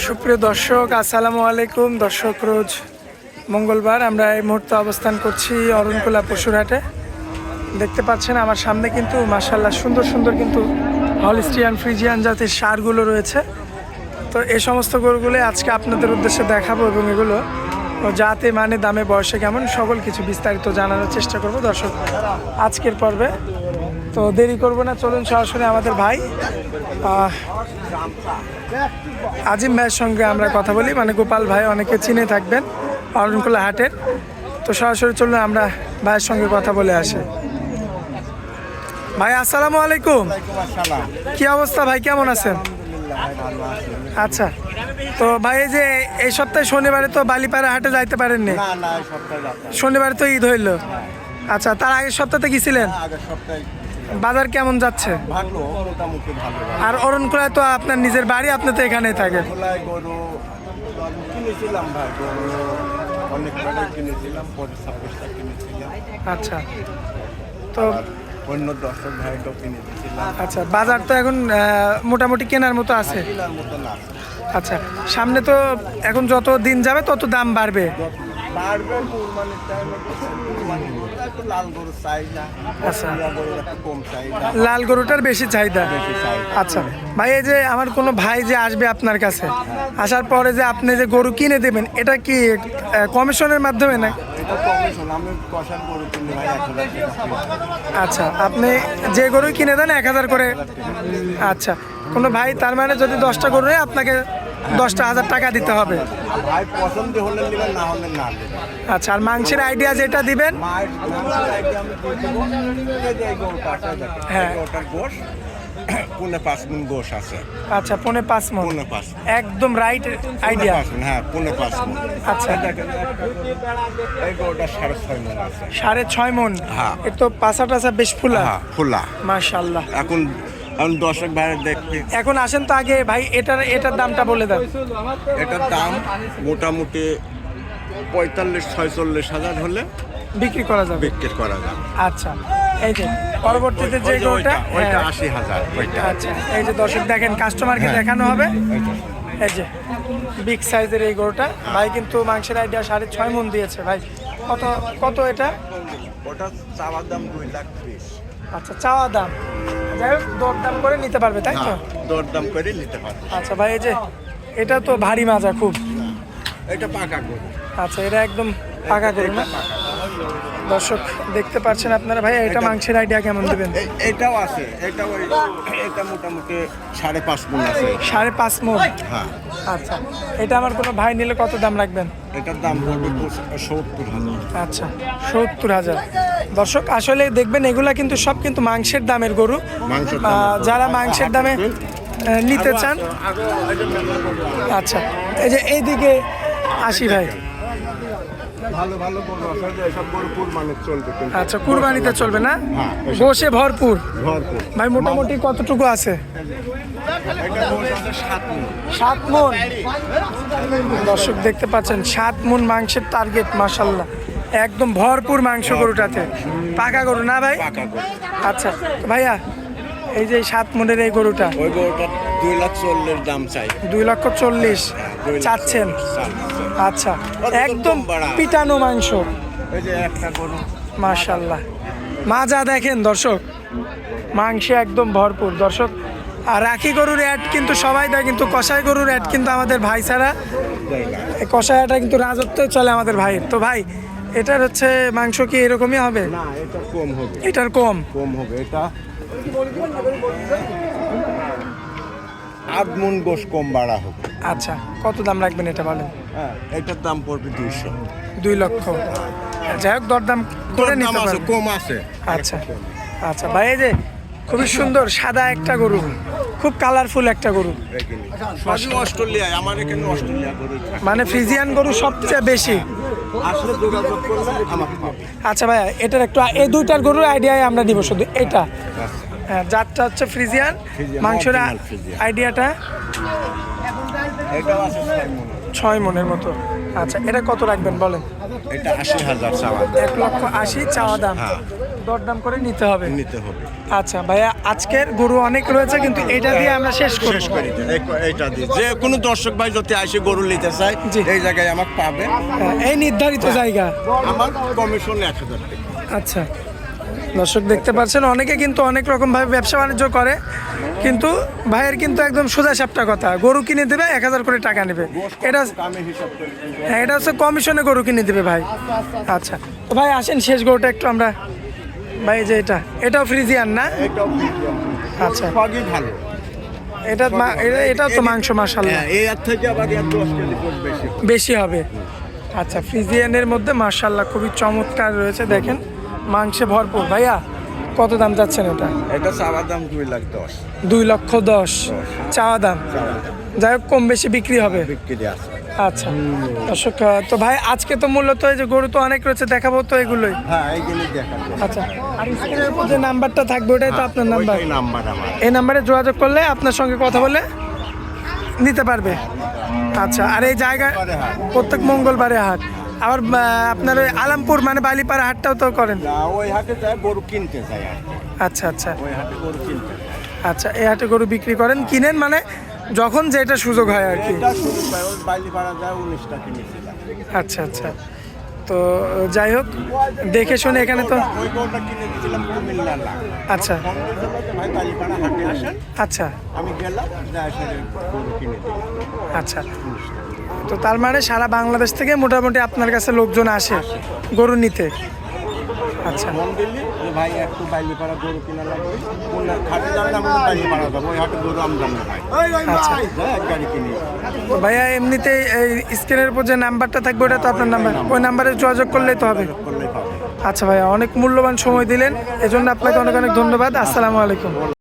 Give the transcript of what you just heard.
সুপ্রিয় দর্শক, আসসালামু আলাইকুম। দর্শক, রোজ মঙ্গলবার আমরা এই মুহূর্তে অবস্থান করছি অরণকুলা পশুরহাটে। দেখতে পাচ্ছেন আমার সামনে কিন্তু মাশাআল্লাহ সুন্দর সুন্দর কিন্তু হলিস্টিয়ান ফ্রিজিয়ান জাতের ষাঁড়গুলো রয়েছে। তো এই সমস্ত গরুগুলো আজকে আপনাদের উদ্দেশ্যে দেখাবো এবং এগুলো জাতে মানে দামে বয়সে কেমন সকল কিছু বিস্তারিত জানানোর চেষ্টা করব দর্শক আজকের পর্বে। তো দেরি করব না, চলুন সরাসরি আমাদের ভাই আজিম ভাইয়ের সঙ্গে আমরা কথা বলি। মানে গোপাল ভাই অনেকে চিনে থাকবেন অরণকুলা হাটের। তো সরাসরি চলুন আমরা ভাইয়ের সঙ্গে কথা বলে আসি। ভাই আসসালামু আলাইকুম। কি অবস্থা ভাই, কেমন আছেন? আচ্ছা, তো ভাই এই যে এই সপ্তাহে শনিবারে তো বালিপাড়া হাটে যাইতে পারেননি? শনিবারে তো ঈদ হইল। আচ্ছা, তার আগের সপ্তাহে গেছিলেন? বাজার কেমন যাচ্ছে? আর অরণকুলায় তো আপনার নিজের বাড়ি, আপনি তো এখানেই থাকেন। আচ্ছা, তো অন্য দর্শক ভাইটাও কিনে দিয়েছিলাম। আচ্ছা, বাজার তো এখন মোটামুটি কেনার মতো আছে। আচ্ছা, সামনে তো এখন যত দিন যাবে তত দাম বাড়বে। আচ্ছা, লাল গরুটার বেশি চাহিদা। আচ্ছা ভাই, এই যে আমার কোনো ভাই যে আসবে আপনার কাছে, আসার পরে যে আপনি যে গরু কিনে দেবেন, এটা কি কমিশনের মাধ্যমে না? আচ্ছা, আপনি যে গরু কিনে দেন 1000 করে। আচ্ছা, কোনো ভাই তার মানে যদি 10টা গরু নেয় আপনাকে 10,000 টাকা দিতে হবে। আচ্ছা, আর মাংসের আইডিয়া যেটা দিবেন, হ্যাঁ, 5 মণ গোশ আছে। আচ্ছা, 5.5 মণ, একদম রাইট আইডিয়া। হ্যাঁ, 5.5 মণ। আচ্ছা, এই গরুটা 6.5 মণ আছে। 6.5 মণ। হ্যাঁ, এ তো পাছা টাছা বেশ ফুলা। হ্যাঁ, ফুলা মাশাআল্লাহ। এখন দর্শক ভাইয়ের দেখতে এখন আসেন তো আগে ভাই এটার দামটা বলে দেন। এটার দাম মোটামুটি 45-46 হাজার হলে বিক্রি করা যাবে। আচ্ছা, এই যে পরবর্তীতে যে গরুটা, ওইটা 80,000। আচ্ছা, এই যে দর্শক দেখেন, কাস্টমারকে দেখানো হবে। এই যে বিগ সাইজের এই গরুটা, ভাই কিন্তু মাংসের আইডিয়া 6.5 মণ দিয়েছে। ভাই কত কত এটা? ওটা চাওয়ার দাম 2,30,000। আচ্ছা, চাওয়া দাম, যাই হোক দরদাম করে নিতে পারবে, তাই তো? দরদাম করে নিতে পারবে। আচ্ছা ভাই, এই যে এটা তো ভারী মাজা খুব। এটা পাকা গরু। আচ্ছা, এটা একদম পাকা গরু না? দর্শক দেখতে পাচ্ছেন আপনারা। ভাই এটা মাংসের আইডিয়া কেমন দিবেন? এটাও আছে, এটা মোটামুটি 5.5 মণ আছে। 5.5 মণ। হ্যাঁ। আচ্ছা, এটা আমার কোনো ভাই নিলে কত দাম রাখবেন? এটার দাম পড়বে 70,000। আচ্ছা, 70,000। দর্শক আসলে দেখবেন এগুলা কিন্তু সব কিন্তু মাংসের দামের গরু। যারা মাংসের দামে নিতে চান, আচ্ছা, এই যে এইদিকে আসি ভাই। ভালো ভালো গরু আছে, সব গরু কুরবানিতে চলবে। আচ্ছা, কুরবানিতে চলবে না? হ্যাঁ, গোশে ভরপুর। ভরপুর। ভাই মোটামুটি কতটুকু আছে? এটা 7 মণ। 7 মণ। দর্শক দেখতে পাচ্ছেন 7 মণ মাংসের টার্গেট। মাশাআল্লাহ, একদম ভরপুর মাংস গরুটাতে। পাকা গরু না ভাই? পাকা গরু। আচ্ছা ভাইয়া, এই যে 7 মণের এই গরুটা, ওই গরুটা 2,40,000 দাম চাই। 2,40,000 চাচ্ছেন? আচ্ছা, একদম পিটানো মাংস। এই যে একটা গরু, মাশাআল্লাহ, মাজা দেখেন দর্শক, মাংসে একদম ভরপুর। দর্শক, আর রাখি গরুর অ্যাড কিন্তু সবাই দেয়, কিন্তু কষাই গরুর অ্যাড কিন্তু আমাদের ভাই ছাড়া, এই কষাইটা কিন্তু রাজত্ব চলে আমাদের ভাইয়ের। তো ভাই এটার হচ্ছে মাংস কি এরকমই হবে? না, এটা কম হবে। এটার কম হবে। এটা 8 মণ গোশ কম বাড়া হবে। আচ্ছা, কত দাম রাখবেন এটা বলেন? হ্যাঁ, এটার দাম পড়বে 2 লক্ষ। যাই হোক দরদাম করে নিতে পারবেন। কম আছে। আচ্ছা আচ্ছা ভাই, এই যে খুবই সুন্দর সাদা একটা গরু, খুব কালারফুল একটা গরু। অস্ট্রেলিয়ায়, আমার এখানে অস্ট্রেলিয়া গরু, মানে ফ্রিজিয়ান গরু সবচেয়ে বেশি আসলে যোগাযোগ করলে আমাকে পাবে। আচ্ছা ভাইয়া, এটার একটু এই দুইটার গরুর আইডিয়ায় আমরা দিব শুধু এটা। হ্যাঁ, জাতটা হচ্ছে ফ্রিজিয়ান, মাংসের আইডিয়াটা এটাও আছে 6 মণের মতো। আচ্ছা, এটা কত রাখবেন বলেন? এটা 80,000 চাওয়া। 1,80,000 চাওয়া দাম। দরদাম করে নিতে হবে। নিতে হবে। আচ্ছা ভাইয়া, আজকের গরু অনেক রয়েছে কিন্তু এটা দিয়ে আমরা শেষ করব। শেষ করি এইটা দিয়ে যে কোনো দর্শক ভাই যদি আসে গরু নিতে চায় জি। এই জায়গায় আমাকে পাবে। এই নির্ধারিত জায়গা। আমার কমিশন 1000 টাকা। আচ্ছা, দর্শক দেখতে পাচ্ছেন অনেকে কিন্তু অনেক রকম ভাবে ব্যবসা বাণিজ্য করে, কিন্তু ভাইয়ের কিন্তু একদম সোজা সাপটা কথা, গরু কিনে দেবে 1000 করে টাকা নেবে। এটা আমি হিসাব করি। হ্যাঁ, এটা হচ্ছে কমিশনে গরু কিনে দিবে ভাই। আচ্ছা তো ভাই আসেন শেষ গরুটা একটু আমরা, ভাই এই যে এটাও ফ্রিজিয়ান না? এটাও আচ্ছা, সবই ভালো। এটাও তো মাংস মাশাআল্লাহ হ্যাঁ, এই আর থেকে আবার 10 কেজি গোশ বেশি। বেশি হবে। আচ্ছা, ফ্রিজিয়ানের মধ্যে মাশাআল্লাহ খুবই চমৎকার রয়েছে, দেখেন মাংসে ভরপুর। ভাইয়া কত দাম যাচ্ছেন এটা? এটা চাওয়া দাম 2,10,000 2,10,000 চাওয়া দাম। যাই হোক কম বেশি বিক্রি হবে। বিক্রি আছে। আচ্ছা দর্শক, তো ভাই আজকে তো মূলত এই যে গরু তো অনেক রয়েছে, দেখাবো তো এগুলোই। হ্যাঁ, এইগুলি দেখাবো। আচ্ছা, আর স্ক্রিনের উপর যে নাম্বারটা থাকবে ওটাই তো আপনার নাম্বার। ওইটাই নাম্বার আমার। এই নাম্বারে যোগাযোগ করলে আপনার সঙ্গে কথা বলে নিতে পারবে। আচ্ছা, আর এই জায়গা প্রত্যেক মঙ্গলবারে হাট, আবার আপনার ওই আলামপুর মানে বালিপাড়া হাটটাও তো করেন? না, ওই হাটে যায় গরু কিনতে যায় আর কি। আচ্ছা আচ্ছা ওই হাটে গরু কিনতে যায়। আচ্ছা, এই হাটে গরু বিক্রি করেন, কিনেন মানে যখন যেটা সুযোগ হয় আর কি। এটা শুরু পায় ওই বালিপাড়া যায় 19টা কিনেছিলাম। আচ্ছা আচ্ছা, তো যাই হোক দেখে শুনে এখানে তো। ওই গরুটা কিনে দিয়েছিলাম কুমিল্লার লাগ। আচ্ছা ফোন করেছিল যে ভাই বালিপাড়া হাটে আসেন। আচ্ছা আমি গেলাম, যা এসে গরু কিনে দিলাম। আচ্ছা, তো তার মানে সারা বাংলাদেশ থেকে মোটামুটি আপনার কাছে লোকজন আসে গরু নিতে। আচ্ছা ফোন দিলি যে ভাই একটু বালিপাড়া গরু কিনা লাগবে, কোন হাটে যাবেন? আমি বালিপাড়া যাবো, ওই হাটে গরু আমদানি ভাই। আচ্ছা, যা এক গাড়ি কিনে। তো ভাইয়া এমনিতে এই স্ক্রিনের উপর যে নাম্বারটা থাকবে ওটা তো আপনার নাম্বার, ওই নাম্বারে যোগাযোগ করলেই তো হবে। করলেই পাবে। আচ্ছা ভাইয়া, অনেক মূল্যবান সময় দিলেন, এজন্য আপনাকে অনেক অনেক ধন্যবাদ। আসসালামু আলাইকুম।